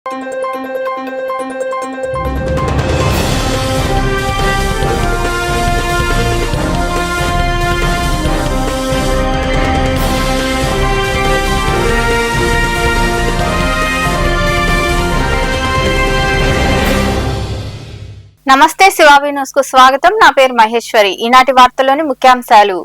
నమస్తే శివావి న్యూస్ కు స్వాగతం. నా పేరు మహేశ్వరి. ఈనాటి వార్తల్లోని ముఖ్యాంశాలు.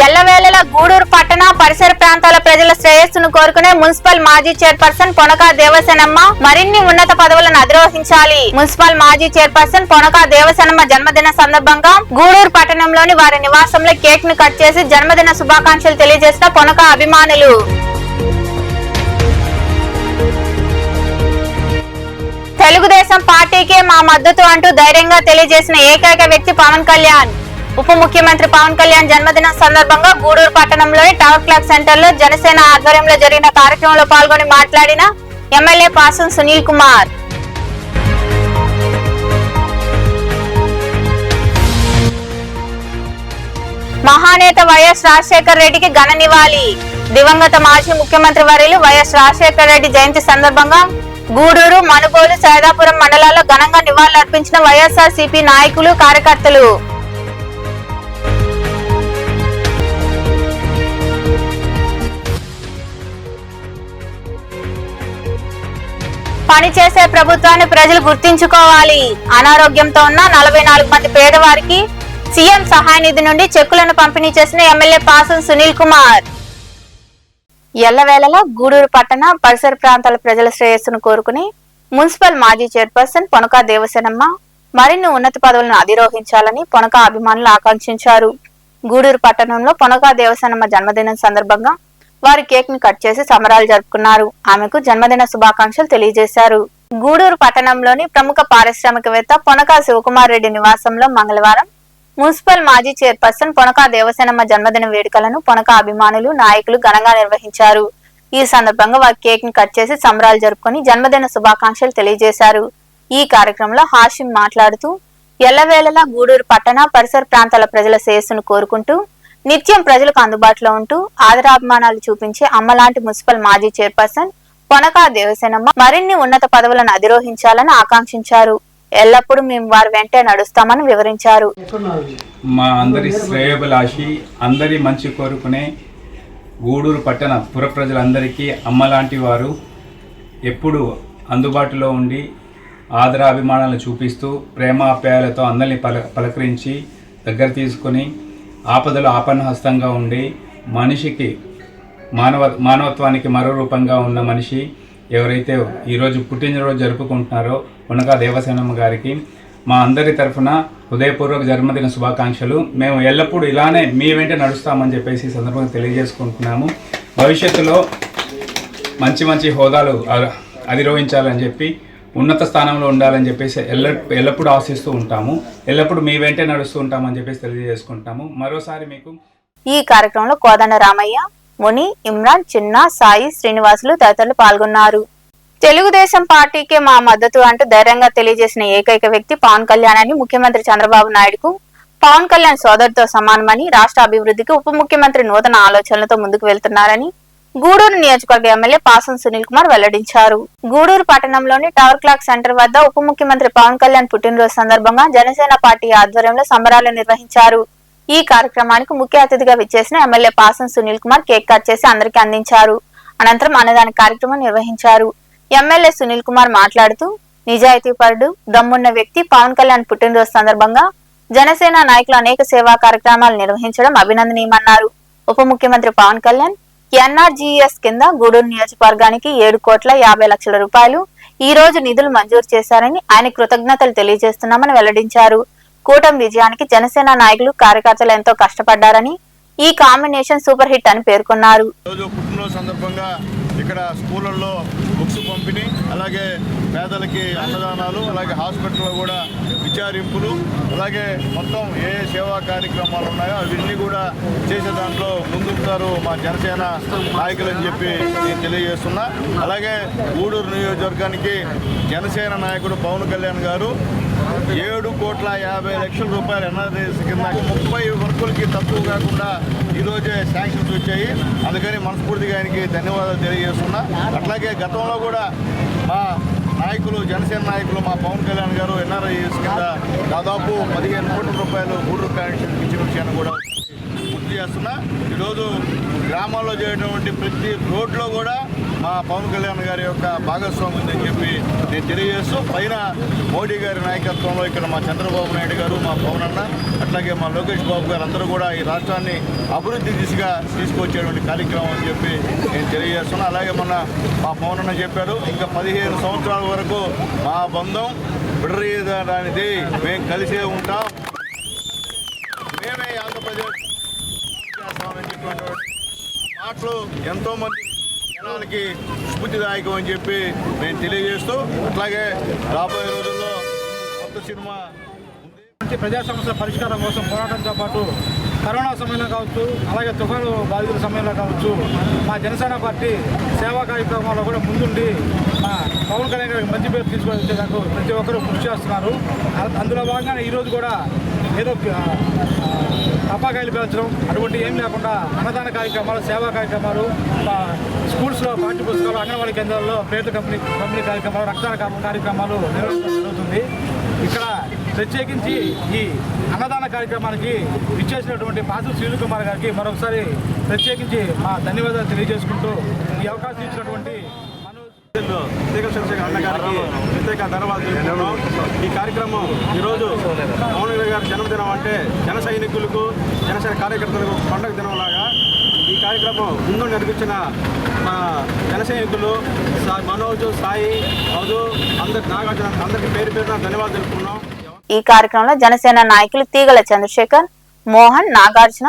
ఎల్లవేళలా గూడూరు పట్టణ పరిసర ప్రాంతాల ప్రజల శ్రేయస్సును కోరుకునే మున్సిపల్ మాజీ చైర్పర్సన్ పొనక దేవసేనమ్మ మరిన్ని ఉన్నత పదవులను అధిరోహించాలి. మున్సిపల్ మాజీ చైర్పర్సన్ పొనక దేవసేనమ్మ జన్మదిన సందర్భంగా గూడూరు పట్టణంలోని వారి నివాసంలో కేక్ ను కట్ చేసి జన్మదిన శుభాకాంక్షలు తెలియజేసిన పొనక అభిమానులు. తెలుగుదేశం పార్టీకే మా మద్దతు అంటూ ధైర్యంగా తెలియజేసిన ఏకైక వ్యక్తి పవన్ కళ్యాణ్. ఉప ముఖ్యమంత్రి పవన్ కళ్యాణ్ జన్మదినం సందర్భంగా గూడూరు పట్టణంలోని టవర్ క్లాక్ సెంటర్ లో జనసేన ఆధ్వర్యంలో జరిగిన కార్యక్రమంలో పాల్గొని మాట్లాడిన ఎమ్మెల్యే పాసం సునీల్ కుమార్. మహానేత వైఎస్ రాజశేఖర రెడ్డికి ఘన నివాళి. దివంగత మాజీ ముఖ్యమంత్రి వర్యులు వైఎస్ రాజశేఖర రెడ్డి జయంతి సందర్భంగా గూడూరు, మనుగోలు, సైదాపురం మండలాల్లో ఘనంగా నివాళులర్పించిన వైఎస్ఆర్సీపీ నాయకులు, కార్యకర్తలు. పనిచేసే ప్రభుత్వాన్ని ప్రజలు గుర్తించుకోవాలి. అనారోగ్యంతో ఉన్న 44 మంది పేదవారికి సీఎం సహాయ నిధి నుండి చెక్కులను పంపిణీ చేసిన ఎమ్మెల్యే పాసం సునీల్ కుమార్. ఎల్లవేళలా గూడూరు పట్టణ పరిసర ప్రాంతాల ప్రజల శ్రేయస్సును కోరుకుని మున్సిపల్ మాజీ చైర్పర్సన్ పొనక దేవసేనమ్మ మరిన్ని ఉన్నత పదవులను అధిరోహించాలని పొనక అభిమానులు ఆకాంక్షించారు. గూడూరు పట్టణంలో పొనక దేవసేనమ్మ జన్మదినం సందర్భంగా వారి కేక్ ని కట్ చేసి సంబరాలు జరుపుకున్నారు. ఆమెకు జన్మదిన శుభాకాంక్షలు తెలియజేశారు. గూడూరు పట్టణంలోని ప్రముఖ పారిశ్రామికవేత్త పొనక శివకుమార్ రెడ్డి నివాసంలో మంగళవారం మున్సిపల్ మాజీ చైర్పర్సన్ పొనక దేవసేనమ్మ జన్మదిన వేడుకలను పొనక అభిమానులు, నాయకులు ఘనంగా నిర్వహించారు. ఈ సందర్భంగా వారి కేక్ ని కట్ చేసి సంబరాలు జరుపుకుని జన్మదిన శుభాకాంక్షలు తెలియజేశారు. ఈ కార్యక్రమంలో హాషిం మాట్లాడుతూ ఎల్లవేళలా గూడూరు పట్టణ పరిసర ప్రాంతాల ప్రజల శ్రేయస్సును కోరుకుంటూ నిత్యం ప్రజలకు అందుబాటులో ఉంటూ ఆదరాభిమానాలు చూపించే అమ్మలాంటి మున్సిపల్ మాజీ చైర్పర్సన్ పొనక దేవసేనమ్మ మరిన్ని ఉన్నత పదవులను అధిరోహించాలని ఆకాంక్షించారు. ఎల్లప్పుడూ మేము వారి వెంటే నడుస్తామని వివరించారు. మా అందరి శ్రేయోభిలాషి, అందరి మంచి కోరుకునే గూడూరు పట్టణ పుర ప్రజలందరికీ అమ్మలాంటి వారు ఎప్పుడు అందుబాటులో ఉండి ఆదరాభిమానాలను చూపిస్తూ ప్రేమ ఆప్యాయాలతో అందరినీ పలకరించి దగ్గర తీసుకొని ఆపదలు ఆపన్నహస్తంగా ఉండి మనిషికి మానవత్వానికి మరో రూపంగా ఉన్న మనిషి ఎవరైతే ఈరోజు పుట్టినరోజు జరుపుకుంటున్నారో పొనక దేవసేనమ్మ గారికి మా అందరి తరఫున హృదయపూర్వక జన్మదిన శుభాకాంక్షలు. మేము ఎల్లప్పుడూ ఇలానే మీ వెంట నడుస్తామని చెప్పేసి ఈ సందర్భంగా తెలియజేసుకుంటున్నాము. భవిష్యత్తులో మంచి మంచి హోదాలు అధిరోహించాలని చెప్పి ఉన్నత స్థానంలో ఉండాలని చెప్పేసి ఎల్లప్పుడూ ఆశిస్తూ ఉంటాము. ఎల్లప్పుడూ మీ వెంటే నడుస్తూ ఉంటామని చెప్పేసి తెలియజేసుకుంటాము. మరోసారి మీకు ఈ కార్యక్రమంలో కోదండ రామయ్య, ముని, ఇమ్రాన్, చిన్న, సాయి, శ్రీనివాసులు తదితరులు పాల్గొన్నారు. తెలుగుదేశం పార్టీకే మా మద్దతు అంటూ ధైర్యంగా తెలియజేసిన ఏకైక వ్యక్తి పవన్ కళ్యాణ్ అని ముఖ్యమంత్రి చంద్రబాబు నాయుడుకు పవన్ కళ్యాణ్ సోదరుతో సమానమని, రాష్ట్ర అభివృద్ధికి ఉప ముఖ్యమంత్రి నూతన ఆలోచనలతో ముందుకు వెళ్తున్నారని గూడూరు నియోజకవర్గ ఎమ్మెల్యే పాసం సునీల్ కుమార్ వెల్లడించారు. గూడూరు పట్టణంలోని టవర్ క్లాక్ సెంటర్ వద్ద ఉప ముఖ్యమంత్రి పవన్ కళ్యాణ్ పుట్టినరోజు సందర్భంగా జనసేన పార్టీ ఆధ్వర్యంలో సంబరాలు నిర్వహించారు. ఈ కార్యక్రమానికి ముఖ్య అతిథిగా విచ్చేసిన ఎమ్మెల్యే పాసం సునీల్ కుమార్ కేక్ కట్ చేసి అందరికీ అందించారు. అనంతరం అన్నదాన కార్యక్రమం నిర్వహించారు. ఎమ్మెల్యే సునీల్ కుమార్ మాట్లాడుతూ నిజాయితీపరుడు, దమ్మున్న వ్యక్తి పవన్ కళ్యాణ్ పుట్టినరోజు సందర్భంగా జనసేన నాయకులు అనేక సేవా కార్యక్రమాలు నిర్వహించడం అభినందనీయమన్నారు. ఉప ముఖ్యమంత్రి పవన్ కళ్యాణ్ ఎన్ఆర్జీఎస్ కింద గూడూరు నియోజకవర్గానికి 7,50,00,000 రూపాయలు ఈ రోజు నిధులు మంజూరు చేశారని ఆయన కృతజ్ఞతలు తెలియజేస్తున్నామని వెల్లడించారు. కూటమి విజయానికి జనసేన నాయకులు, కార్యకర్తలు ఎంతో కష్టపడ్డారని, ఈ కాంబినేషన్ సూపర్ హిట్ అని పేర్కొన్నారు. ఇక్కడ స్కూళ్ళల్లో బుక్స్ పంపిణీ, అలాగే పేదలకి అన్నదానాలు, అలాగే హాస్పిటల్లో కూడా విచారింపులు, అలాగే మొత్తం ఏ సేవా కార్యక్రమాలు ఉన్నాయో అవన్నీ కూడా చేసే దాంట్లో ముందుంటారు మా జనసేన నాయకులని చెప్పి నేను తెలియజేస్తున్నా. అలాగే గూడూరు నియోజకవర్గానికి జనసేన నాయకుడు పవన్ కళ్యాణ్ గారు 7,50,00,000 రూపాయలు ఎన్ఆర్ఎస్ కింద 30 వర్కులకి తక్కువ కాకుండా ఈరోజే శాంక్షన్స్ వచ్చాయి. అందుకని మనస్ఫూర్తిగా ఆయనకి ధన్యవాదాలు తెలియజేస్తున్నా. అట్లాగే గతంలో కూడా మా నాయకులు, జనసేన నాయకులు మా పవన్ కళ్యాణ్ గారు ఎన్ఆర్ఐఎస్ కింద దాదాపు 15 కోట్ల రూపాయలు గూడూరు కాన్స్టిట్యూన్సీకి ఇచ్చిన విషయాన్ని కూడా గుర్తు చేస్తున్నా. ఈరోజు గ్రామాల్లో చేయటువంటి ప్రతి రోడ్లో కూడా మా పవన్ కళ్యాణ్ గారి యొక్క భాగస్వామ్యం ఉందని చెప్పి నేను తెలియజేస్తూ, పైన మోడీ గారి నాయకత్వంలో ఇక్కడ మా చంద్రబాబు నాయుడు గారు, మా పవన్ అన్న, అట్లాగే మా లోకేష్ బాబు గారు అందరూ కూడా ఈ రాష్ట్రాన్ని అభివృద్ధి దిశగా తీసుకొచ్చేటువంటి కార్యక్రమం అని చెప్పి నేను తెలియజేస్తున్నా. అలాగే మొన్న మా పవన్ అన్న చెప్పారు, ఇంకా 15 సంవత్సరాల వరకు మా బంధం విడదీయడానికి మేము కలిసే ఉంటాం, మేమే ఆంధ్రప్రదేశ్ చేస్తామని చెప్పినటువంటి మాటలు ఎంతోమంది జనాలకి స్ఫూర్తిదాయకం అని చెప్పి నేను తెలియజేస్తూ, అట్లాగే రాబోయే రోజుల్లో కొత్త సినిమా ప్రజా సమస్యల పరిష్కారం కోసం పోరాటంతో పాటు కరోనా సమయంలో కావచ్చు, అలాగే తుఫాను బాధితుల సమయంలో కావచ్చు, మా జనసేన పార్టీ సేవా కార్యక్రమాల్లో కూడా ముందుండి మా పవన్ కళ్యాణ్ గారికి మంచి పేరు తీసుకొచ్చేందుకు ప్రతి ఒక్కరూ కృషి చేస్తున్నారు. అందులో భాగంగా ఈరోజు కూడా ఏదో టపాకాయలు పేల్చడం అటువంటి ఏం లేకుండా అన్నదాన కార్యక్రమాలు, సేవా కార్యక్రమాలు, స్కూల్స్లో పాఠ్య పుస్తకాలు, అంగన్వాడీ కేంద్రాల్లో ప్లేట్ల పంపిణీ కార్యక్రమాలు, రక్తదాన కార్యక్రమాలు నిర్వహించడం జరుగుతుంది. ఇక్కడ ప్రత్యేకించి ఈ అన్నదాన కార్యక్రమానికి ఇచ్చేసినటువంటి పాసు శ్రీలు కుమార్ గారికి మరొకసారి ప్రత్యేకించి మా ధన్యవాదాలు తెలియజేసుకుంటూ ఈ అవకాశం ఇచ్చినటువంటి చంద్రశేఖర్ అన్న గారికి ప్రత్యేక ధన్యవాదాలు తెలుపుతున్నాం. ఈ కార్యక్రమం ఈరోజు పవన్ కళ్యాణ్ గారి జన్మదినం అంటే జన సైనికులకు, జనసేన కార్యకర్తలకు పండుగ దినంలాగా ఈ కార్యక్రమం ముందు నడిపించిన మా జన సైనికులు మనోజ్, సాయి, మధు, నాగార్జున అందరికీ పేరు పేరున ధన్యవాదాలు తెలుపుతున్నాం. ఈ కార్యక్రమంలో జనసేన నాయకులు తీగల చంద్రశేఖర్, మోహన్, నాగార్జున,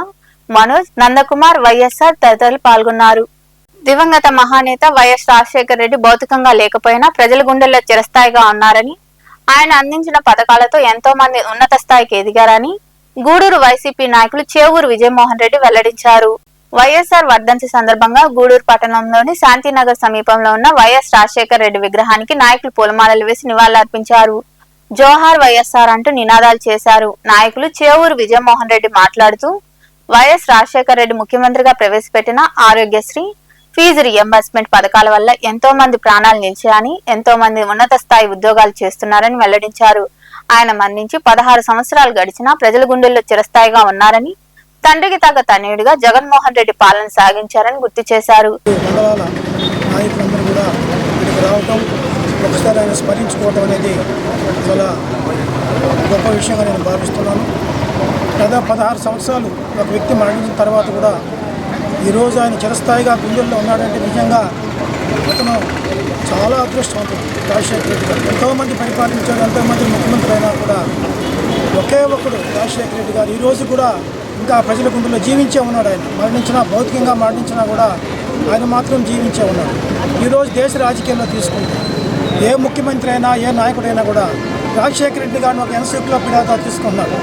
మనోజ్, నందకుమార్, వైఎస్ఆర్ తదితరులు పాల్గొన్నారు. దివంగత మహానేత వైఎస్ రాజశేఖర రెడ్డి భౌతికంగా లేకపోయినా ప్రజల గుండెల్లో చిరస్థాయిగా ఉన్నారని, ఆయన అందించిన పథకాలతో ఎంతో మంది ఉన్నత స్థాయికి ఎదిగారని గూడూరు వైసీపీ నాయకులు చేవూరు విజయమోహన్ రెడ్డి వెల్లడించారు. వైఎస్ఆర్ వర్ధంతి సందర్భంగా గూడూరు పట్టణంలోని శాంతినగర్ సమీపంలో ఉన్న వైఎస్ రాజశేఖర రెడ్డి విగ్రహానికి నాయకులు పూలమాలలు వేసి నివాళులర్పించారు. జోహార్ వైఎస్ఆర్ అంటూ నినాదాలు చేశారు. నాయకులు చేవూరు విజయమోహన్ రెడ్డి మాట్లాడుతూ, వైఎస్ రాజశేఖర రెడ్డి ముఖ్యమంత్రిగా ప్రవేశపెట్టిన ఆరోగ్యశ్రీ, ఫీజు రియంబర్స్మెంట్ పథకాల వల్ల ఎంతో మంది ప్రాణాలు నిలిచాయని, ఎంతో మంది ఉన్నత స్థాయి ఉద్యోగాలు చేస్తున్నారని వెల్లడించారు. ఆయన మరణించి 16 సంవత్సరాలు గడిచినా ప్రజల గుండెల్లో చిరస్థాయిగా ఉన్నారని, తండ్రికి తగ్గ తనయుడిగా జగన్మోహన్ రెడ్డి పాలన సాగించారని గుర్తు చేశారు. ఒకసారి ఆయన స్మరించుకోవడం అనేది చాలా గొప్ప విషయంగా నేను భావిస్తున్నాను. దాదాపు 16 సంవత్సరాలు ఒక వ్యక్తి మరణించిన తర్వాత కూడా ఈరోజు ఆయన చిరస్థాయిగా గుండెల్లో ఉన్నాడంటే నిజంగా అతను చాలా అదృష్టవంతుడు. రాజశేఖర రెడ్డి గారు ఎంతోమంది పరిపాలించారు, ఎంతోమంది ముఖ్యమంత్రి అయినా కూడా ఒకే ఒకడు రాజశేఖర రెడ్డి గారు ఈరోజు కూడా ఇంకా ప్రజల గుండెల్లో జీవించే ఉన్నాడు. ఆయన మరణించినా, భౌతికంగా మరణించినా కూడా ఆయన మాత్రం జీవించే ఉన్నాడు. ఈరోజు దేశ రాజకీయాల్లో తీసుకుంటే ఏ ముఖ్యమంత్రి అయినా, ఏ నాయకుడైనా కూడా రాజశేఖర రెడ్డి గారిని ఒక ఎన్సైక్లోపీడియాగా తీసుకున్నారు.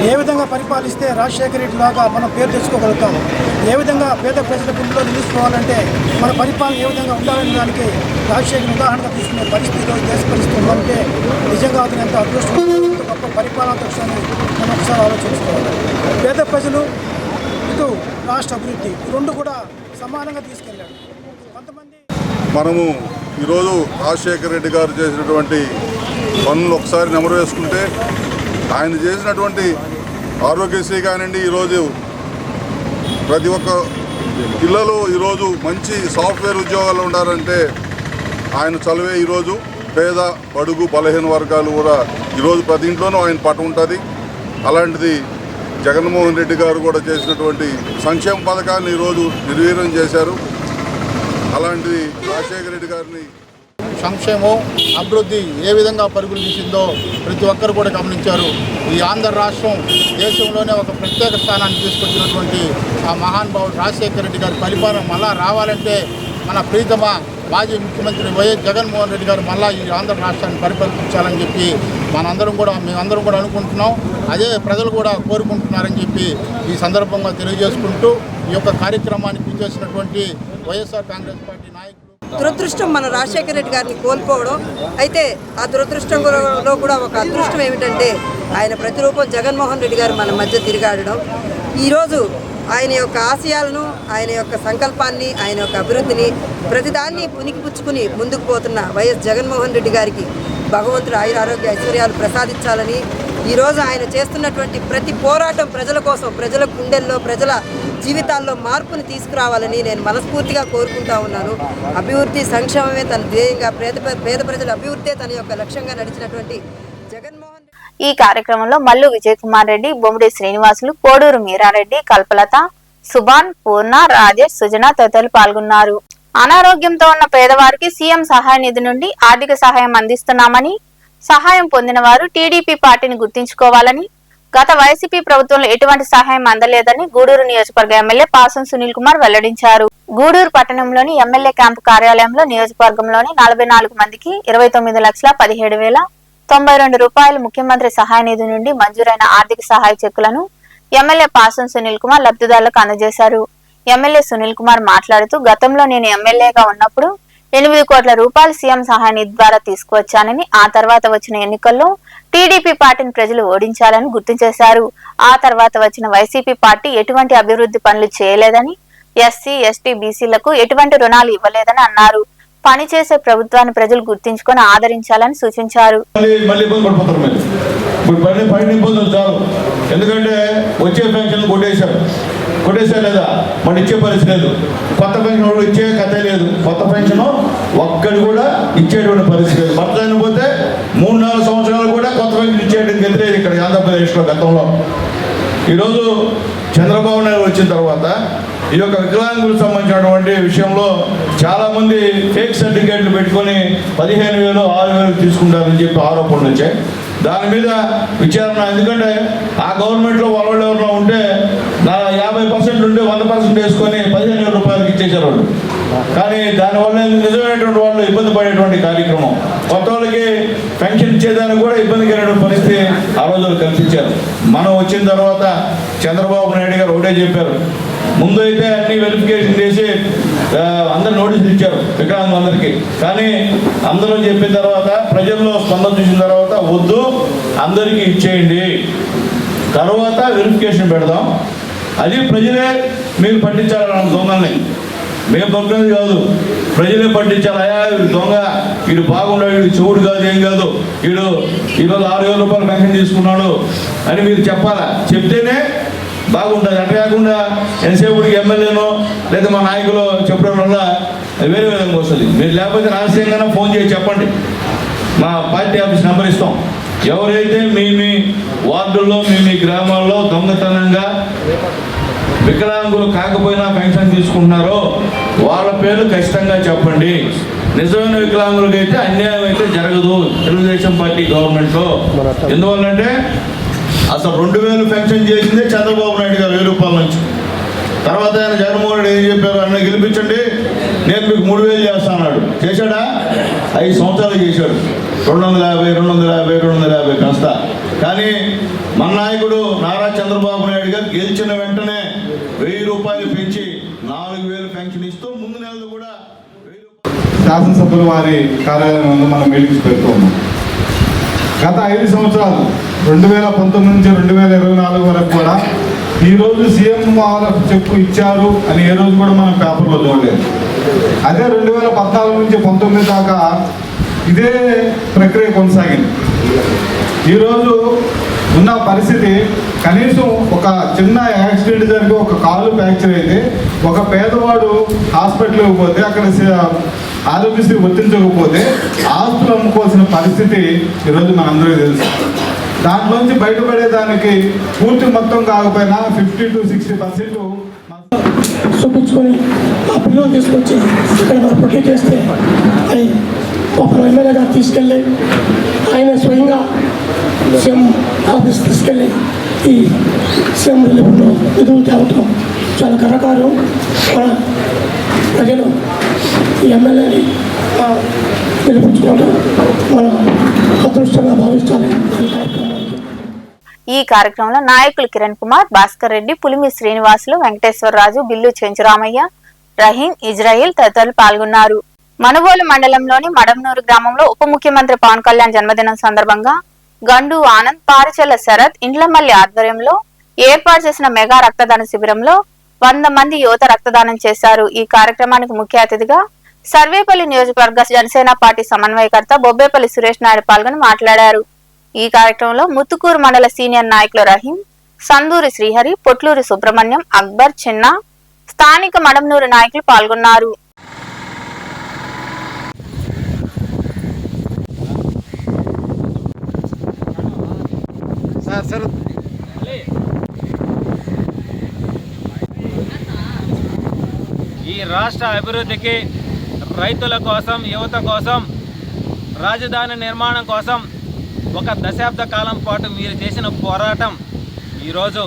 ఏ విధంగా పరిపాలిస్తే రాజశేఖర రెడ్డి లాగా మనం పేరు తెచ్చుకోగలుగుతాం, ఏ విధంగా పేద ప్రజల గుండెలో నిలుచుకోవాలంటే మన పరిపాలన ఏ విధంగా ఉండాలనే దానికి రాజశేఖర్ ఉదాహరణగా తీసుకునే పరిస్థితి దేశ పరిస్థితి ఉందంటే నిజంగా అతను ఎంత అదృష్టం, ఎంత గొప్ప పరిపాలనా దృష్టిని మనం ఒకసారి ఆలోచించుకోవాలి. పేద ప్రజలు, ఇటు రాష్ట్ర అభివృద్ధి, రెండు కూడా సమానంగా తీసుకెళ్ళాడు. కొంతమంది మనము ఈరోజు రాజశేఖర రెడ్డి గారు చేసినటువంటి పనులు ఒకసారి నెమరు వేసుకుంటే, ఆయన చేసినటువంటి ఆరోగ్యశ్రీ కానివ్వండి, ఈరోజు ప్రతి ఒక్క పిల్లలు ఈరోజు మంచి సాఫ్ట్వేర్ ఉద్యోగాలు ఉండాలంటే ఆయన చదివే ఈరోజు పేద, బడుగు, బలహీన వర్గాలు కూడా ఈరోజు ప్రతి ఇంట్లోనూ ఆయన పట్టు ఉంటుంది. అలాంటిది జగన్మోహన్ రెడ్డి గారు కూడా చేసినటువంటి సంక్షేమ పథకాలను ఈరోజు నిర్వీర్యం చేశారు. అలాంటిది రాజశేఖర రెడ్డి గారిని సంక్షేమం, అభివృద్ధి ఏ విధంగా పరుగులు తీసిందో ప్రతి ఒక్కరు కూడా గమనించారు. ఈ ఆంధ్ర రాష్ట్రం దేశంలోనే ఒక ప్రత్యేక స్థానాన్ని తీసుకొచ్చినటువంటి ఆ మహానుభావుడు రాజశేఖర రెడ్డి గారి పరిపాలన మళ్ళా రావాలంటే మన ప్రీతమ మాజీ ముఖ్యమంత్రి వైఎస్ జగన్మోహన్ రెడ్డి గారు మళ్ళా ఈ ఆంధ్ర రాష్ట్రాన్ని పరిపాలించాలని చెప్పి మేమందరం కూడా అనుకుంటున్నాం. అదే ప్రజలు కూడా కోరుకుంటున్నారని చెప్పి ఈ సందర్భంగా తెలియజేసుకుంటూ ఈ యొక్క కార్యక్రమానికి చేసినటువంటి వైఎస్ఆర్ కాంగ్రెస్ పార్టీ నాయకులు. దురదృష్టం మన రాజశేఖర రెడ్డి గారిని కోల్పోవడం. అయితే ఆ దురదృష్టంలో కూడా ఒక అదృష్టం ఏమిటంటే ఆయన ప్రతిరూపం జగన్మోహన్ రెడ్డి గారు మన మధ్య తిరిగాడడం. ఈరోజు ఆయన యొక్క ఆశయాలను, ఆయన యొక్క సంకల్పాన్ని, ఆయన యొక్క అభివృద్ధిని ప్రతిదాన్ని పుణికిపుచ్చుకుని ముందుకు పోతున్న వైఎస్ జగన్మోహన్ రెడ్డి గారికి భగవంతుడు ఆయురారోగ్య ఐశ్వర్యాలు ప్రసాదించాలని, ఈరోజు ఆయన చేస్తున్నటువంటి ప్రతి పోరాటం ప్రజల కోసం, ప్రజల గుండెల్లో, ప్రజల జీవితాల్లో మార్పుని తీసుకురావాలని నేను మనస్ఫూర్తిగా కోరుకుంటా ఉన్నాను. అభివృద్ధి, సంక్షేమమే తన ధ్యేయంగా, పేద ప్రజల అభివృద్ధే తన యొక్క లక్ష్యంగా నడిచినటువంటి జగన్మోహన్. ఈ కార్యక్రమంలో మల్లు విజయ్ కుమార్ రెడ్డి, బొమ్మిడి శ్రీనివాసులు, కోడూరు మీరారెడ్డి, కల్పలత, సుభాన్, పూర్ణ, రాజేష్, సుజన తదితరులు పాల్గొన్నారు. అనారోగ్యంతో ఉన్న పేదవారికి సీఎం సహాయ నిధి నుండి ఆర్థిక సహాయం అందిస్తున్నామని, సహాయం పొందిన వారు టీడీపీ పార్టీని గుర్తించుకోవాలని, గత వైసీపీ ప్రభుత్వంలో ఎటువంటి సహాయం అందలేదని గూడూరు నియోజకవర్గ ఎమ్మెల్యే పాసం సునీల్ కుమార్ వెల్లడించారు. గూడూరు పట్టణంలోని ఎమ్మెల్యే క్యాంపు కార్యాలయంలో నియోజకవర్గంలోని 44 మందికి 29,17,092 రూపాయలు ముఖ్యమంత్రి సహాయ నిధి నుండి మంజూరైన ఆర్థిక సహాయ చెక్కులను ఎమ్మెల్యే పాసం సునీల్ కుమార్ లబ్ధిదారులకు అందజేశారు. ఎమ్మెల్యే సునీల్ కుమార్ మాట్లాడుతూ, గతంలో నేను ఎమ్మెల్యేగా ఉన్నప్పుడు 8 కోట్ల రూపాయలు సీఎం సహాయ నిధి ద్వారా తీసుకువచ్చానని, ఆ తర్వాత వచ్చిన ఎన్నికల్లో టీడీపీ పార్టీని ప్రజలు ఓడించాలని గుర్తు చేశారు. ఆ తర్వాత వచ్చిన వైసీపీ పార్టీ ఎటువంటి అభివృద్ధి పనులు చేయలేదని, ఎస్సీ, ఎస్టీ, బీసీలకు ఎటువంటి రుణాలు ఇవ్వలేదని అన్నారు. పనిచేసే ప్రభుత్వాన్ని ప్రజలు గుర్తించుకొని ఆదరించాలని సూచించారు. ఎందుకంటే వచ్చే పెన్షన్ కొట్టేశారు లేదా, మన ఇచ్చే పరిస్థితి లేదు. కొత్త పెన్షన్ ఇచ్చే కథ లేదు. కొత్త పెన్షన్ ఒక్కడు కూడా ఇచ్చేటువంటి పరిస్థితి లేదు. భర్త చనిపోతే 3-4 సంవత్సరాలు కూడా కొత్త పెన్షన్ ఇచ్చేయడానికి గతిలేదు ఇక్కడ ఆంధ్రప్రదేశ్లో. గతంలో ఈరోజు చంద్రబాబు నాయుడు వచ్చిన తర్వాత ఈ యొక్క వికలాంగులకు సంబంధించినటువంటి విషయంలో చాలామంది ఫేక్ సర్టిఫికేట్లు పెట్టుకొని 15,000, 6,000 తీసుకుంటారని చెప్పి ఆరోపణలు వచ్చాయి. దాని మీద విచారణ, ఎందుకంటే ఆ గవర్నమెంట్లో వాళ్ళు ఎవరిలో ఉంటే 50% ఉంటే 100% వేసుకొని 15,000 రూపాయలకి ఇచ్చేసారు వాళ్ళు. కానీ దానివల్ల నిజమైనటువంటి వాళ్ళు ఇబ్బంది పడేటువంటి కార్యక్రమం, కొత్త వాళ్ళకి పెన్షన్ ఇచ్చేదానికి కూడా ఇబ్బంది కలిగిన పరిస్థితి ఆ రోజులు కల్పించారు. మనం వచ్చిన తర్వాత చంద్రబాబు నాయుడు గారు ఒకటే చెప్పారు, ముందు అయితే అన్ని వెరిఫికేషన్ చేసి అందరు నోటీసులు ఇచ్చారు వికలాంగులందరికీ. కానీ అందరూ చెప్పిన తర్వాత ప్రజల్లో స్పందన చూసిన తర్వాత వద్దు, అందరికీ ఇచ్చేయండి, తర్వాత వెరిఫికేషన్ పెడదాం, అది ప్రజలే మీరు పట్టించాలన్న దొంగల్ని. మేము దొంగది కాదు, ప్రజలే పట్టించాలి. అయ్యా వీడు దొంగ, వీడు బాగున్నాడు, వీడు చెవుడు కాదు, ఏం కాదు, వీడు ఈరోజు 6,000 రూపాయలు పెన్షన్ తీసుకున్నాడు అని మీరు చెప్పాలా. చెప్తేనే బాగుంటుంది. అట్లా కాకుండా ఎంతసేపుడికి ఎమ్మెల్యేనో లేదా మా నాయకులు చెప్పడం వల్ల వేరే విధంగా వస్తుంది. మీరు లేకపోతే రహస్యంగానే ఫోన్ చేసి చెప్పండి, మా పార్టీ ఆఫీస్ నెంబర్ ఇస్తాం. ఎవరైతే మీ వార్డుల్లో మీ గ్రామాల్లో దొంగతనంగా వికలాంగులు కాకపోయినా పెన్షన్ తీసుకుంటున్నారో వాళ్ళ పేర్లు ఖచ్చితంగా చెప్పండి. నిజమైన వికలాంగులకి అయితే అన్యాయం అయితే జరగదు తెలుగుదేశం పార్టీ గవర్నమెంట్లో. ఎందువల్లంటే అసలు 2,000 పెన్షన్ చేసిందే చంద్రబాబు నాయుడు గారు 1,000 రూపాయల నుంచి. తర్వాత ఆయన జగన్మోహన్ రెడ్డి ఏం చెప్పారు, అన్న గెలిపించండి నేను మీకు 3,000 చేస్తాను. చేశాడా? 5 సంవత్సరాలు చేశాడు. 250 కాస్త. కానీ మన నాయకుడు నారా చంద్రబాబు నాయుడు గారు గెలిచిన వెంటనే 1,000 రూపాయలు పెంచి 4,000 పెన్షన్ ఇస్తూ ముందు నెలలు కూడా శాసనసభ్యుల వారి కార్యాలయం ముందు మనం మీటింగ్స్ పెడుతూ ఉన్నాం. గత 5 సంవత్సరాలు 2019 నుంచి 2024 వరకు కూడా ఈరోజు సీఎం వాళ్ళకు చెక్కు ఇచ్చారు అని ఏ రోజు కూడా మనం పేపర్లో చూడలేదు. అదే 2014 నుంచి 19 దాకా ఇదే ప్రక్రియ కొనసాగింది. ఈరోజు ఉన్న పరిస్థితి, కనీసం ఒక చిన్న యాక్సిడెంట్ జరిగి ఒక కాలు ఫ్రాక్చర్ అయితే ఒక పేదవాడు హాస్పిటల్కి పోతే అక్కడ ఆరోగ్యశ్రీ వర్తించకపోతే ఆస్తులు అమ్ముకోవాల్సిన పరిస్థితి ఈరోజు మనందరికీ తెలుసు. దాంట్లోంచి బయటపడేదానికి పూర్తి మొత్తం కాకపోయినా 50 to 60% చూపించుకొని ఆ పిల్లలు తీసుకొచ్చి ఇక్కడ మనం పొట్టి చేస్తే అది ఒక ఎమ్మెల్యే గారు తీసుకెళ్ళి ఆయన స్వయంగా సీఎం ఆఫీస్ తీసుకెళ్ళి ఈ సీఎం రిలీఫ్లో నిధులు తేవటం చాలా కరకారం. మన ప్రజలు ఈ ఎమ్మెల్యేని గెలిపించుకోవడం మన అదృష్టంగా భావిస్తారని ఈ కార్యక్రమంలో నాయకులు కిరణ్ కుమార్, భాస్కర్ రెడ్డి, పులిమి శ్రీనివాసులు, వెంకటేశ్వరరాజు, బిల్లు చెంచురామయ్య, రహీం, ఇజ్రాయిల్ తదితరులు పాల్గొన్నారు. మనుబోలు మండలంలోని మడమనూరు గ్రామంలో ఉప ముఖ్యమంత్రి పవన్ కళ్యాణ్ జన్మదినం సందర్భంగా గండు ఆనంద్, పారిచెల్ల శరత్, ఇండ్లమల్లి ఆధ్వర్యంలో ఏర్పాటు చేసిన మెగా రక్తదాన శిబిరంలో 100 మంది యువత రక్తదానం చేశారు. ఈ కార్యక్రమానికి ముఖ్య అతిథిగా సర్వేపల్లి నియోజకవర్గ జనసేన పార్టీ సమన్వయకర్త బొబ్బేపల్లి సురేష్ నాయుడు పాల్గొని మాట్లాడారు. ఈ కార్యక్రమంలో ముత్తుకూరు మండల సీనియర్ నాయకులు రహీం, సందూరి శ్రీహరి, పొట్లూరి సుబ్రహ్మణ్యం, అక్బర్, చిన్న, స్థానిక మడమనూరు నాయకులు పాల్గొన్నారు. ఈ రాష్ట్ర అభివృద్ధికి, రైతుల కోసం, యువత కోసం, రాజధాని నిర్మాణం కోసం ఒక దశాబ్ద కాలం పాటు మీరు చేసిన పోరాటం ఈరోజు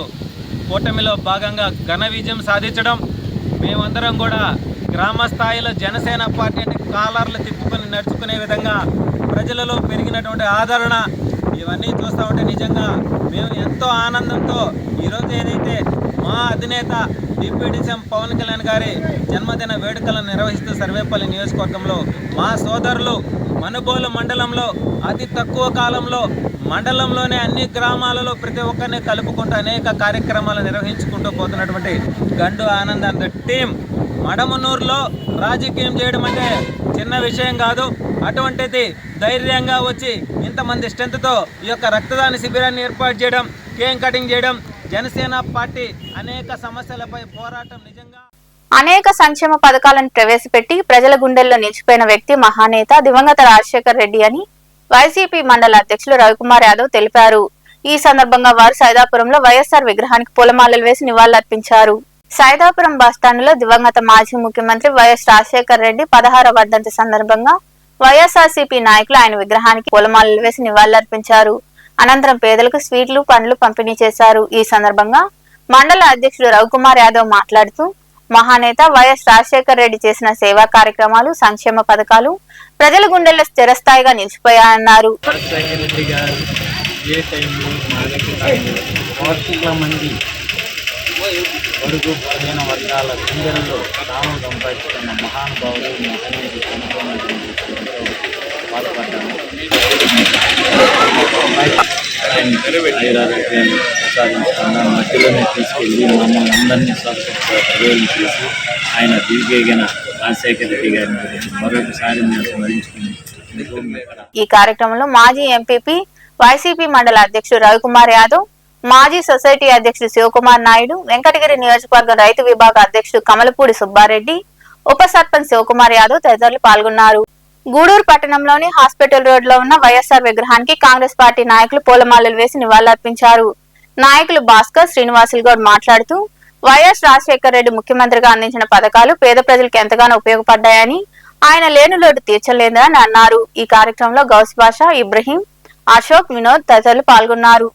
కూటమిలో భాగంగా ఘన విజయం సాధించడం, మేమందరం కూడా గ్రామ స్థాయిలో జనసేన పార్టీని కాలర్లు తిప్పుకొని నడుచుకునే విధంగా ప్రజలలో పెరిగినటువంటి ఆదరణ ఇవన్నీ చూస్తూ ఉంటే నిజంగా మేము ఎంతో ఆనందంతో ఈరోజు ఏదైతే మా అధినేత డిప్యూటీ సీఎం పవన్ కళ్యాణ్ గారి జన్మదిన వేడుకలను నిర్వహిస్తూ సర్వేపల్లి నియోజకవర్గంలో మా సోదరులు మనుబోలు మండలంలో అతి తక్కువ కాలంలో మండలంలోనే అన్ని గ్రామాలలో ప్రతి ఒక్కరిని కలుపుకుంటూ అనేక కార్యక్రమాలు నిర్వహించుకుంటూ పోతున్నటువంటి గండు ఆనంద్ అండ్ టీం మడమనూరులో రాజకీయం చేయడం అంటే చిన్న విషయం కాదు. అటువంటిది ధైర్యంగా వచ్చి ఇంతమంది స్ట్రెంత్తో ఈ యొక్క రక్తదాన శిబిరాన్ని ఏర్పాటు చేయడం, కేక్ కటింగ్ చేయడం, జనసేన పార్టీ అనేక సమస్యలపై పోరాటం నిజంగా అనేక సంక్షేమ పథకాలను ప్రవేశపెట్టి ప్రజల గుండెల్లో నిలిచిపోయిన వ్యక్తి మహానేత దివంగత రాజశేఖర్ రెడ్డి అని వైసీపీ మండల అధ్యక్షులు రవికుమార్ యాదవ్ తెలిపారు. ఈ సందర్భంగా వారు సైదాపురంలో వైఎస్ఆర్ విగ్రహానికి పూలమాలలు వేసి నివాళులర్పించారు. సైదాపురం బస్టాండ్లో దివంగత మాజీ ముఖ్యమంత్రి వైఎస్ రాజశేఖర్ రెడ్డి 16వ వర్ధంతి సందర్భంగా వైఎస్ఆర్సీపీ నాయకులు ఆయన విగ్రహానికి పూలమాలలు వేసి నివాళులర్పించారు. అనంతరం పేదలకు స్వీట్లు, పండ్లు పంపిణీ చేశారు. ఈ సందర్భంగా మండల అధ్యక్షుడు రవికుమార్ యాదవ్ మాట్లాడుతూ మహానేత వైఎస్ రాజశేఖర్ రెడ్డి చేసిన సేవా కార్యక్రమాలు, సంక్షేమ పథకాలు ప్రజల గుండెల్లో స్థిరస్థాయిగా నిలిచిపోయాయన్నారు. వరకు బలహీన వర్గాల గుండెల్లో స్థానం సంపాదించుకున్న మహానుభావులు బాధపడ్డాను. ప్రసాదించకుండా మట్టిలోనే తీసుకెళ్ళి మమ్మల్ని అందరినీ ప్రయోజనం చేసి ఆయన దివ్యగిన రాజశేఖర రెడ్డి గారిని గురించి మరొకసారి మేము స్మరించుకుని ఈ కార్యక్రమంలో మాజీ ఎంపీపీ వైసీపీ మండల అధ్యక్షుడు రవికుమార్ యాదవ్, మాజీ సొసైటీ అధ్యక్షుడు శివకుమార్ నాయుడు, వెంకటగిరి నియోజకవర్గ రైతు విభాగ అధ్యక్షుడు కమలపూడి సుబ్బారెడ్డి, ఉప సర్పంచ్ శివకుమార్ యాదవ్ తదితరులు పాల్గొన్నారు. గూడూరు పట్టణంలోని హాస్పిటల్ రోడ్ లో ఉన్న వైఎస్ఆర్ విగ్రహానికి కాంగ్రెస్ పార్టీ నాయకులు పూలమాలలు వేసి నివాళులర్పించారు. నాయకులు భాస్కర్, శ్రీనివాసులు గౌడ్ మాట్లాడుతూ వైఎస్ రాజశేఖర్ రెడ్డి ముఖ్యమంత్రిగా అందించిన పథకాలు పేద ప్రజలకు ఎంతగానో ఉపయోగపడ్డాయని, ఆయన లేని లోటు తీర్చలేదని అన్నారు. ఈ కార్యక్రమంలో గౌస్ బాషా, ఇబ్రహీం, అశోక్, వినోద్ తదితరులు పాల్గొన్నారు.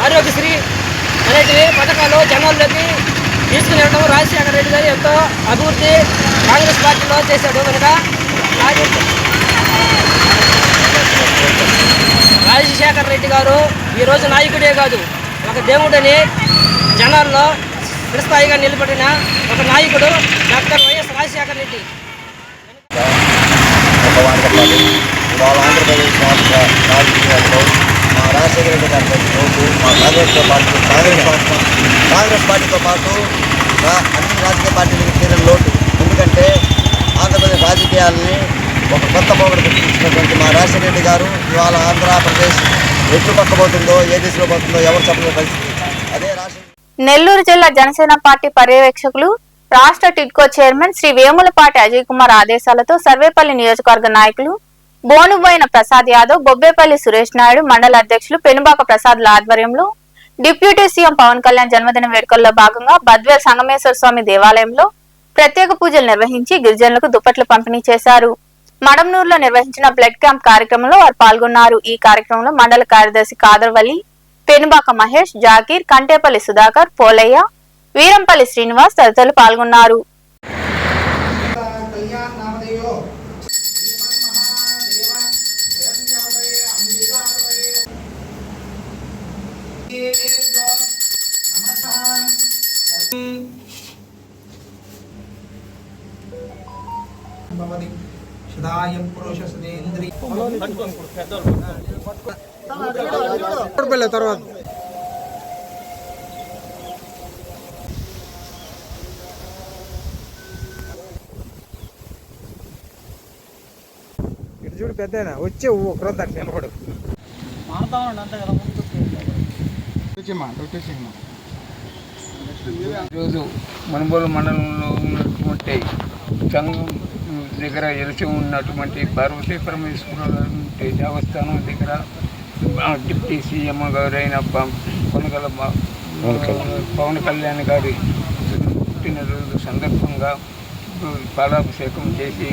ఆరోగ్యశ్రీ అనేటివి పథకాలు జనాల్లోకి తీసుకుని వెళ్ళడం రాజశేఖర రెడ్డి గారు ఎంతో అభివృద్ధి కాంగ్రెస్ పార్టీలో చేశాడు. కనుక రాజశేఖర రెడ్డి గారు ఈరోజు నాయకుడే కాదు, ఒక దేవుడని జనాల్లో స్థిరస్థాయిగా నిలబడిన ఒక నాయకుడు డాక్టర్ వైఎస్ రాజశేఖర రెడ్డి. ఇవాళ ఆంధ్రప్రదేశ్ రాష్ట్ర రాజకీయాల్లో మా రాజశేఖర రెడ్డి గారి రోజు మా కాంగ్రెస్ పార్టీతో పాటు అన్ని రాజకీయ పార్టీలకు తీరని లోటు. ఎందుకంటే ఆంధ్రప్రదేశ్ రాజకీయాలని ఒక కొత్త పోగొడు పెట్టించినటువంటి మా రాజశేఖర రెడ్డి గారు ఇవాళ ఆంధ్రప్రదేశ్ ఎట్లు పక్కబోతుందో, ఏ దిశలో పోతుందో ఎవరు చెప్పలేని పరిస్థితి. అదే నెల్లూరు జిల్లా జనసేన పార్టీ పర్యవేక్షకులు, రాష్ట్ర టిడ్కో చైర్మన్ శ్రీ వేములపాటి అజయ్ కుమార్ ఆదేశాలతో సర్వేపల్లి నియోజకవర్గ నాయకులు బోనుబోయిన ప్రసాద్ యాదవ్, బొబ్బేపల్లి సురేష్ నాయుడు, మండల అధ్యక్షులు పెనుబాక ప్రసాద్ల ఆధ్వర్యంలో డిప్యూటీ సీఎం పవన్ కళ్యాణ్ జన్మదిన వేడుకల్లో భాగంగా బద్వేల్ సంగమేశ్వర స్వామి దేవాలయంలో ప్రత్యేక పూజలు నిర్వహించి గిరిజనులకు దుప్పట్లు పంపిణీ చేశారు. మడమనూరులో నిర్వహించిన బ్లడ్ క్యాంప్ కార్యక్రమంలో వారు పాల్గొన్నారు. ఈ కార్యక్రమంలో మండల కార్యదర్శి కాదర్వల్లి, పెనుబాక మహేష్, జాకీర్, కంటేపల్లి సుధాకర్, పోలయ్య, వీరంపల్లి శ్రీనివాస్ తదితరులు పాల్గొన్నారు. తర్వాత ఇటు చూడు పెద్దనా వచ్చే ఒకరోజు దాకా నిలబడు ఈరోజు మనుబోలు మండలంలో ఉన్నటువంటి సంఘం దగ్గర ఎలిసి ఉన్నటువంటి పార్వతీ పరమేశ్వర దేవస్థానం దగ్గర డిప్యూటీ సీఎం గారైన కొనగల పవన్ కళ్యాణ్ గారి పుట్టినరోజు సందర్భంగా పాలాభిషేకం చేసి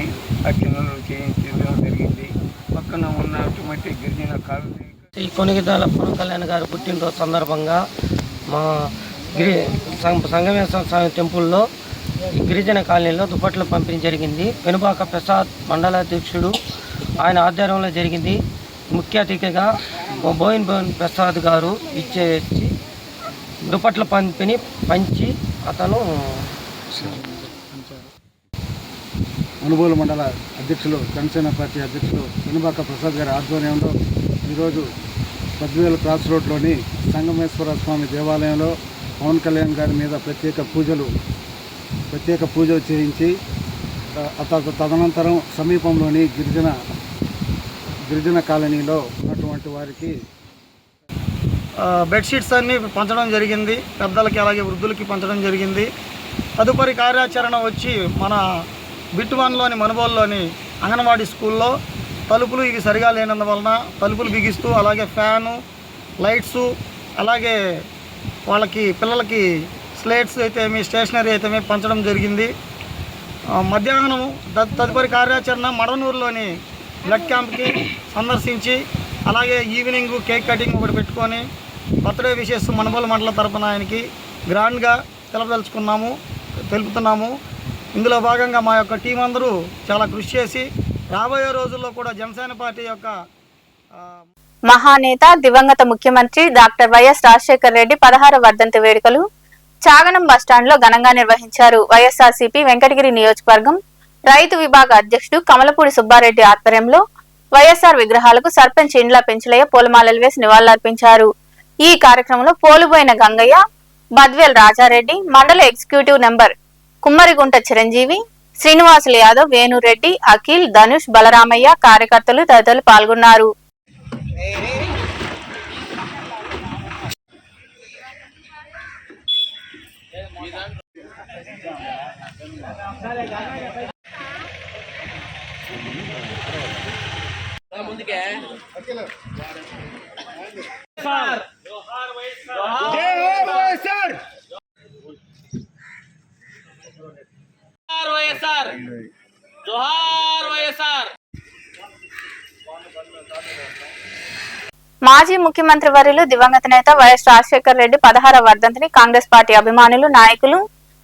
అర్చనలు చేయించడం జరిగింది. పక్కన ఉన్నటువంటి గిరిజన కాలనీ ఈ కొనిగిదాల పవన్ కళ్యాణ్ గారు పుట్టినరోజు సందర్భంగా మా సంగమేశ్వర స్వామి టెంపుల్లో గిరిజన కాలనీలో దుప్పట్లు పంపిణీ జరిగింది. పెనుబాక ప్రసాద్ మండలాధ్యక్షుడు ఆయన ఆధ్వర్యంలో జరిగింది. ముఖ్య అతిథిగా బోయిన్ ప్రసాద్ గారు ఇచ్చేసి దుప్పట్ల పంచి అతను మనుబోలు మండల అధ్యక్షులు జనసేన పార్టీ అధ్యక్షులు పెనుబాక ప్రసాద్ గారి ఆధ్వర్యంలో ఈరోజు పద్వేల క్రాస్ రోడ్లోని సంగమేశ్వర స్వామి దేవాలయంలో పవన్ కళ్యాణ్ గారి మీద ప్రత్యేక పూజలు చేయించి తదనంతరం సమీపంలోని గిరిజన కాలనీలో ఉన్నటువంటి వారికి బెడ్షీట్స్ అన్నీ పంచడం జరిగింది. పెద్దలకి అలాగే వృద్ధులకి పంచడం జరిగింది. తదుపరి కార్యాచరణ వచ్చి మన బిట్ 1లోని మనుబోలులోని అంగన్వాడీ స్కూల్లో తలుపులు ఇవి సరిగా లేనందువలన తలుపులు బిగిస్తూ అలాగే ఫ్యాను, లైట్సు, అలాగే వాళ్ళకి పిల్లలకి స్లేట్స్ అయితేమి స్టేషనరీ అయితేమి పంచడం జరిగింది. మధ్యాహ్నం తదుపరి కార్యాచరణ మడవనూరులోని బ్లడ్ క్యాంప్కి సందర్శించి అలాగే ఈవినింగ్ కేక్ కటింగ్ ఒకటి పెట్టుకొని బర్త్డే విషెస్ మనుబోలు మండల తరపున ఆయనకి గ్రాండ్గా తెలుపుతున్నాము. ఇందులో భాగంగా మా యొక్క టీం అందరూ చాలా కృషి చేసి రాబోయే రోజుల్లో కూడా జనసేన పార్టీ యొక్క మహానేత దివంగత ముఖ్యమంత్రి డాక్టర్ వైఎస్ రాజశేఖర రెడ్డి 16వ వర్ధంతి వేడుకలు చాగనం బస్టాండ్ లో ఘనంగా నిర్వహించారు. వైఎస్ఆర్సీపీ వెంకటగిరి నియోజకవర్గం రైతు విభాగ అధ్యక్షుడు కమలపూడి సుబ్బారెడ్డి ఆధ్వర్యంలో వైఎస్ఆర్ విగ్రహాలకు సర్పంచ్ ఇండ్ల పెంచలయ్య పూలమాలలు వేసి నివాళులర్పించారు. ఈ కార్యక్రమంలో పోలుబోయిన గంగయ్య, బద్వేల్ రాజారెడ్డి, మండల ఎగ్జిక్యూటివ్ నెంబర్ కుమ్మరిగుంట చిరంజీవి, శ్రీనివాసులు యాదవ్, వేణురెడ్డి, అఖిల్, ధనుష్, బలరామయ్య, కార్యకర్తలు తదితరులు పాల్గొన్నారు. మాజీ ముఖ్యమంత్రి వర్యులు దివంగత నేత వైఎస్ రాజశేఖర రెడ్డి 16వ వర్ధంతిని కాంగ్రెస్ పార్టీ అభిమానులు, నాయకులు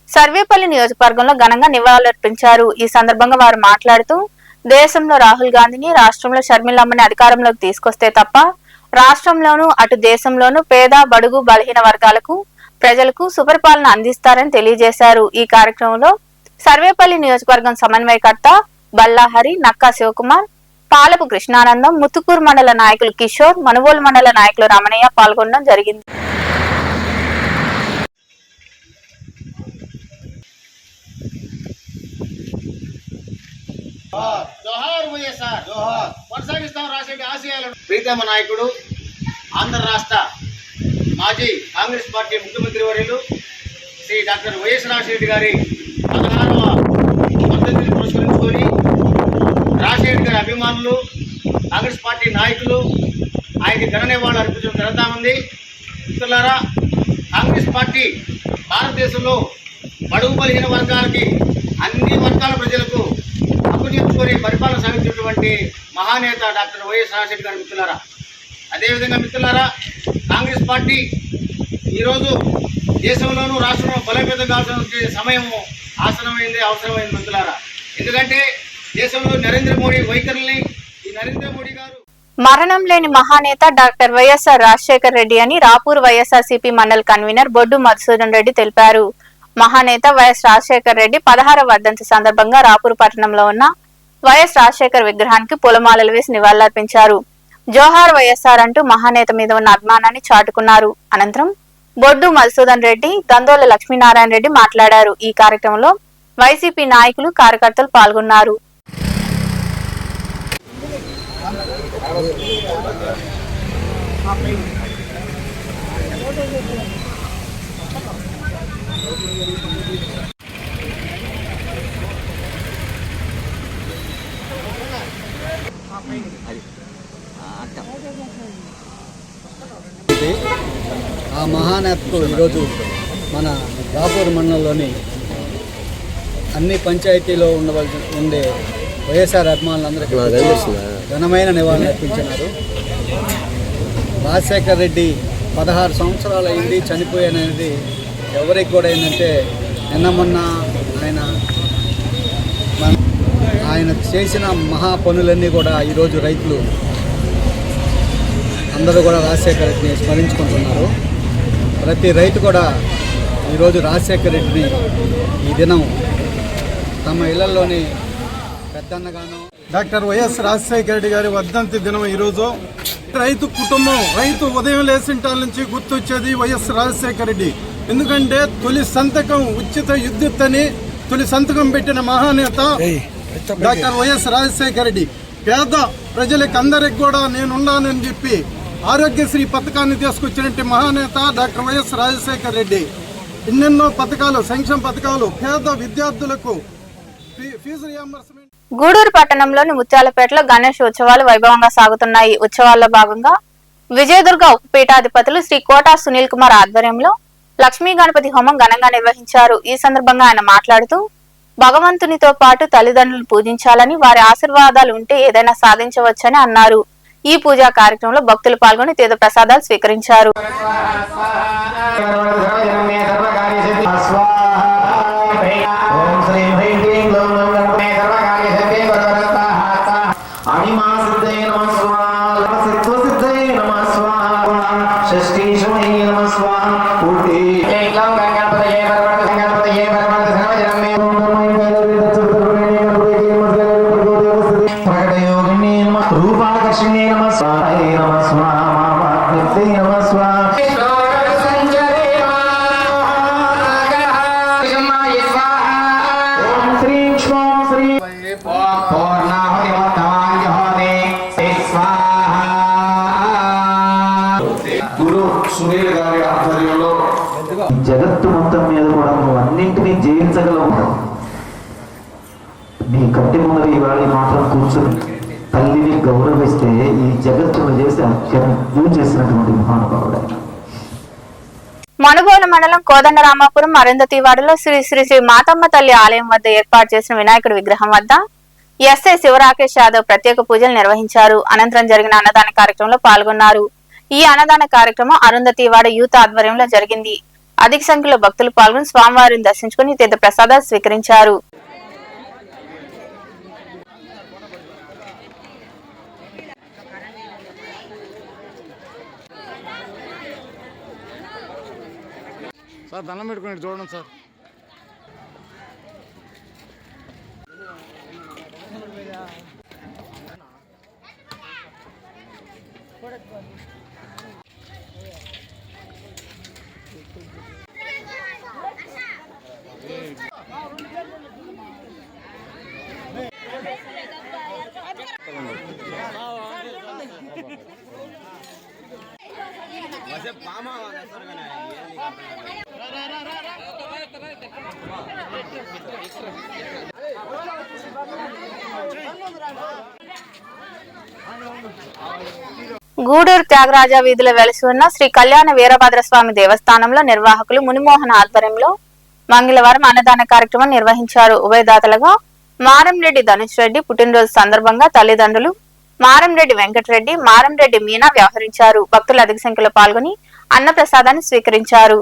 సర్వేపల్లి నియోజకవర్గంలో ఘనంగా నివాళులర్పించారు. ఈ సందర్భంగా వారు మాట్లాడుతూ దేశంలో రాహుల్ గాంధీని, రాష్ట్రంలో షర్మిలమ్మని అధికారంలోకి తీసుకొస్తే తప్ప రాష్ట్రంలోనూ అటు దేశంలోనూ పేద, బడుగు, బలహీన వర్గాలకు ప్రజలకు సుపరిపాలన అందిస్తారని తెలియజేశారు. ఈ కార్యక్రమంలో సర్వేపల్లి నియోజకవర్గం సమన్వయకర్త బల్లాహరి, నక్కా శివకుమార్, పాలపు కృష్ణానందం, ముత్తుకూరు మండల నాయకులు కిషోర్, మనుబోలు మండల నాయకులు రమణయ్య పాల్గొనడం జరిగింది. ప్రీతమ నాయకుడు, ఆంధ్ర రాష్ట్ర మాజీ కాంగ్రెస్ పార్టీ ముఖ్యమంత్రి వర్యులు శ్రీ డాక్టర్ వైఎస్ రాజశేఖర గారి 16వ వర్ధంతిని పురస్కరించుకొని రాజశేఖర గారి అభిమానులు, కాంగ్రెస్ పార్టీ నాయకులు ఆయనకి ఘన నివాళులు అర్పించడం జరుగుతామంది. మిత్రులారా, కాంగ్రెస్ పార్టీ భారతదేశంలో బడుగు బలహీన వర్గాలకి, అన్ని వర్గాల ప్రజలకు కడుపు నింపుకొని పరిపాలన సాగించినటువంటి మహానేత డాక్టర్ వైఎస్ రాజశేఖర గారి మిత్రులారా, అదేవిధంగా మిత్రులారా, కాంగ్రెస్ పార్టీ ఈరోజు దేశంలోనూ రాష్ట్రంలో బలోపేతం కావాల్సిన సమయం ఆసనమైంది, అవసరమైంది మిత్రులారా. ఎందుకంటే దేశంలో నరేంద్ర మోడీ వైఖరిని ఈ నరేంద్ర మోడీ గారు మరణం లేని మహానేత డాక్టర్ వైఎస్ఆర్ రాజశేఖర్ రెడ్డి అని రాపూర్ వైఎస్ఆర్సీపీ మండల్ కన్వీనర్ బొడ్డు మధుసూదన్ రెడ్డి తెలిపారు. మహానేత వైఎస్ రాజశేఖర్ రెడ్డి 16వ వర్ధంతి సందర్భంగా రాపూర్ పట్టణంలో ఉన్న వైఎస్ రాజశేఖర్ విగ్రహానికి పూలమాలలు వేసి నివాళులర్పించారు. జోహార్ వైఎస్ఆర్ అంటూ మహానేత మీద ఉన్న అభిమానాన్ని చాటుకున్నారు. అనంతరం బొడ్డు మధుసూదన్ రెడ్డి, దందోల లక్ష్మీనారాయణ రెడ్డి మాట్లాడారు. ఈ కార్యక్రమంలో వైసీపీ నాయకులు, కార్యకర్తలు పాల్గొన్నారు. ఆ మహానేతకు ఈరోజు మన రాపూర్ మండలంలోని అన్ని పంచాయతీలో ఉండే వైఎస్ఆర్ అభిమానులందరికీ ఘనమైన నివాళులు అర్పించినారు. రాజశేఖర్ రెడ్డి 16 సంవత్సరాలు అయింది చనిపోయాననేది ఎవరికి కూడా ఏంటంటే నిన్న మొన్న ఆయన చేసిన మహా పనులన్నీ కూడా ఈరోజు రైతులు అందరూ కూడా రాజశేఖర్ రెడ్డిని స్మరించుకుంటున్నారు. ప్రతి రైతు కూడా ఈరోజు రాజశేఖర్ రెడ్డిని ఈ దినం తమ ఇళ్లలోని పెద్దన్నగాను డాక్టర్ వైఎస్ రాజశేఖర రెడ్డి గారి వర్ధంతి దినం ఈరోజు. రైతు కుటుంబం, రైతు ఉదయం లేచింటాల నుంచి గుర్తొచ్చేది వైఎస్ రాజశేఖర రెడ్డి. ఎందుకంటే తొలి సంతకం ఉచిత విద్యుత్ అని తొలి సంతకం పెట్టిన మహానేత డాక్టర్ వైఎస్ రాజశేఖర రెడ్డి. పేద ప్రజలకు అందరికి కూడా నేనున్నానని చెప్పి ఆరోగ్యశ్రీ పథకాన్ని తీసుకొచ్చినట్టు మహానేత డాక్టర్ వైఎస్ రాజశేఖర రెడ్డి. ఎన్నెన్నో పథకాలు, సంక్షేమ పథకాలు, పేద విద్యార్థులకు ఫీజు రియంబర్స్మెంట్. గూడూరు పట్టణంలోని ముత్యాలపేటలో గణేష్ ఉత్సవాలు వైభవంగా సాగుతున్నాయి. ఉత్సవాల్లో భాగంగా విజయదుర్గ ఉపపీఠాధిపతులు శ్రీ కోటా సునీల్ కుమార్ ఆధ్వర్యంలో లక్ష్మీ గణపతి హోమం ఘనంగా నిర్వహించారు. ఈ సందర్భంగా ఆయన మాట్లాడుతూ భగవంతునితో పాటు తల్లిదండ్రులు పూజించాలని, వారి ఆశీర్వాదాలు ఉంటే ఏదైనా సాధించవచ్చని అన్నారు. ఈ పూజా కార్యక్రమంలో భక్తులు పాల్గొని తీర్థ ప్రసాదాలు స్వీకరించారు. జగత్తు మొత్తం మీద కూడా నువ్వు అన్నింటినీ జయించగలవు. నీ కట్టి ముందర ఇవాళ మాత్రం కూర్చొని తల్లిని గౌరవిస్తే ఈ జగత్తును చేసి అక్షరం పూజ చేసినటువంటి మహానుభావుడు. మనుబోలు మండలం కోదండరామాపురం అరుంధతివాడలో శ్రీ శ్రీ శ్రీ మాతమ్మ తల్లి ఆలయం వద్ద ఏర్పాటు చేసిన వినాయకుడి విగ్రహం వద్ద ఎస్ఐ శివరాకేష్ యాదవ్ ప్రత్యేక పూజలు నిర్వహించారు. అనంతరం జరిగిన అన్నదాన కార్యక్రమంలో పాల్గొన్నారు. ఈ అన్నదాన కార్యక్రమం అరుంధతివాడ యూత్ ఆధ్వర్యంలో జరిగింది. అధిక సంఖ్యలో భక్తులు పాల్గొని స్వామివారిని దర్శించుకుని తీర్థ ప్రసాదాలు స్వీకరించారు. సార్ దండం పెట్టుకుని చూడండి సార్. గూడూరు త్యాగరాజ వీధిలో వెలిసి ఉన్న శ్రీ కళ్యాణ వీరభద్రస్వామి దేవస్థానంలో నిర్వాహకులు మునిమోహన్ ఆధ్వర్యంలో మంగళవారం అన్నదాన కార్యక్రమం నిర్వహించారు. ఉభయదాతలుగా మారంరెడ్డి ధనుష్ రెడ్డి పుట్టినరోజు సందర్భంగా తల్లిదండ్రులు మారంరెడ్డి వెంకటరెడ్డి, మారంరెడ్డి మీనా వ్యవహరించారు. భక్తులు అధిక సంఖ్యలో పాల్గొని అన్నప్రసాదాన్ని స్వీకరించారు.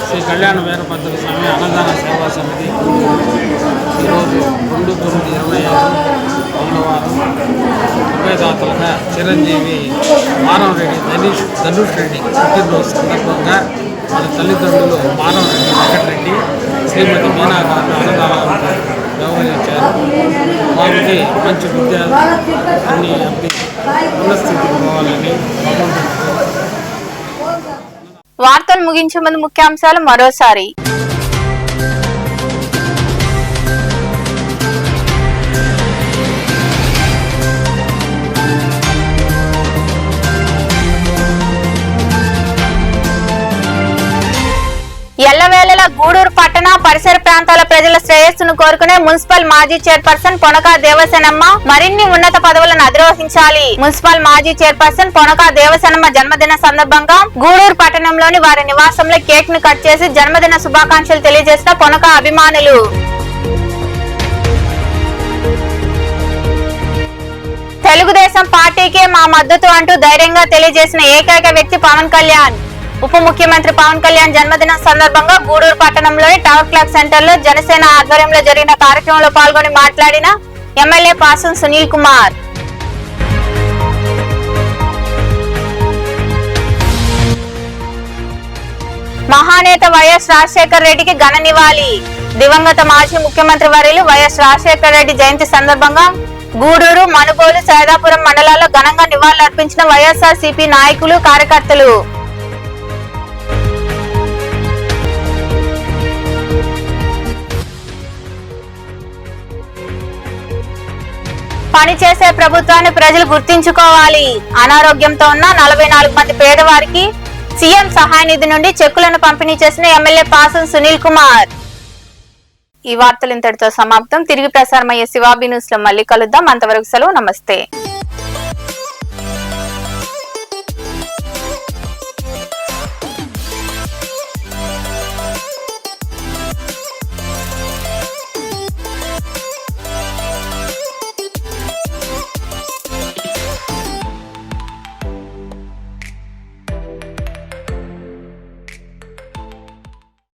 శ్రీ కళ్యాణ వీరభద్ర స్వామి అన్నదాన సేవా సమితి ఈరోజు 2/9/25 మంగళవారం ఉభయదాతలుగా చిరంజీవి మారంరెడ్డి ధనుష్ రెడ్డి పుట్టినరోజు సందర్భంగా వాళ్ళ తల్లిదండ్రులు మారంరెడ్డి వెంకటరెడ్డి, శ్రీమతి మీనా గారు అన్నదానాలకు వ్యవహరించారు. వారికి మంచి విద్య అన్ని ఉన్నస్థితికి పోవాలని వార్తలు ముగించే ముందు ముఖ్యాంశాలు మరోసారి. ఎల్లవేళలా గూడూరు పట్టణ పరిసర ప్రాంతాల ప్రజల శ్రేయస్సును కోరుకునే మున్సిపల్ మాజీ చైర్పర్సన్ పొనకా దేవసేనమ్మ మరిన్ని ఉన్నత పదవులను అధిరోహించాలి. మున్సిపల్ మాజీ చైర్పర్సన్ పొనకా దేవసేనమ్మ జన్మదిన సందర్భంగా గూడూరు పట్టణంలోని వారి నివాసంలో కేక్ ను కట్ చేసి జన్మదిన శుభాకాంక్షలు తెలియజేసిన పొనకా అభిమానులు. తెలుగుదేశం పార్టీకే మా మద్దతు అంటూ ధైర్యంగా తెలియజేసిన ఏకైక వ్యక్తి పవన్ కళ్యాణ్. ఉప ముఖ్యమంత్రి పవన్ కళ్యాణ్ జన్మదినం సందర్భంగా గూడూరు పట్టణంలోని టవర్ క్లాక్ సెంటర్ లో జనసేన ఆధ్వర్యంలో జరిగిన కార్యక్రమంలో పాల్గొని మాట్లాడిన ఎమ్మెల్యే పాసం సునీల్ కుమార్. మహానేత వైఎస్ రాజశేఖర రెడ్డికి ఘన నివాళి. దివంగత మాజీ ముఖ్యమంత్రి వర్యులు వైఎస్ రాజశేఖర రెడ్డి జయంతి సందర్భంగా గూడూరు, మనుబోలు, సైదాపురం మండలాల్లో ఘనంగా నివాళులర్పించిన వైఎస్ఆర్సీపీ నాయకులు, కార్యకర్తలు. పనిచేసే ప్రభుత్వాన్ని ప్రజలు గుర్తించుకోవాలి. అనారోగ్యంతో ఉన్న 44 మంది పేదవారికి సీఎం సహాయ నిధి నుండి చెక్కులను పంపిణీ చేసిన ఎమ్మెల్యే పాసం సునీల్ కుమార్. ఈ వార్తలు ఇంతటితో సమాప్తం. తిరిగి ప్రసారమయ్యే శివాబి న్యూస్ లో మళ్ళీ కలుద్దాం. అంతవరకు సెలవు. నమస్తే.